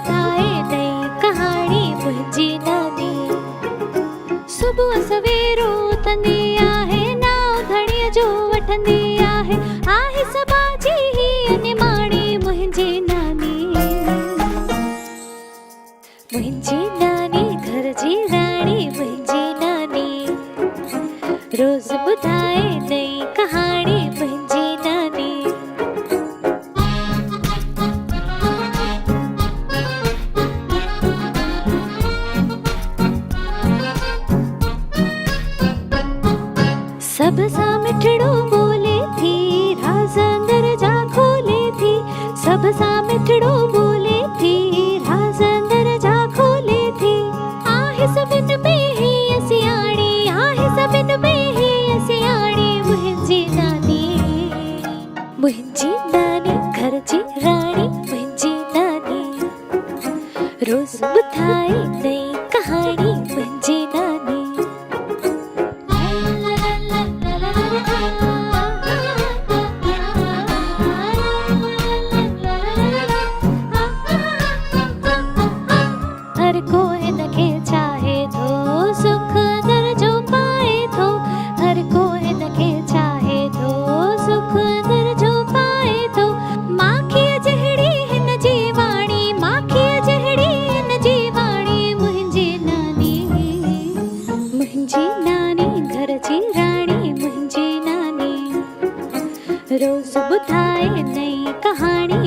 ॿुधाए नई कहाणी मुंहिंजी नानी। सुबुह सवेरो उथंदी आहे, नाव धणीअ जो वठंदी आहे, आहे सभा जी हीअ निमाणी मुंहिंजी नानी। मुंहिंजी नानी घर जी राणी मुंहिंजी नानी, रोज़ ॿुधाए नई कहाणी मुंहिंजी नानी। सब सां मिठड़ो बोले थी, राज़ अंदर जा खोले थी। सब सां मिठड़ो बोले थी, राज़ अंदर जा खोले थी। आहे सभिनि में हीअ सियाणी, आहे सभिनि में हीअ सियाणी मुंहिंजी नानी। मुंहिंजी नानी घर जी राणी मुंहिंजी नानी, रोज़ ॿुधाए नई कहाणी मुंहिंजी नानी। हर को हिनखे चाहे थो, सुख अंदर जो पाए थो। हर को हिनखे चाहे थो, सुख अंदर जो पाए थो। माखीअ जहिड़ी हिन जी वाणी, माखीअ जहिड़ी हिन जी वाणी मुंहिंजी नानी। मुंहिंजी नानी घर जी राणी मुंहिंजी नानी, रोज़ ॿुधाए नई कहाणी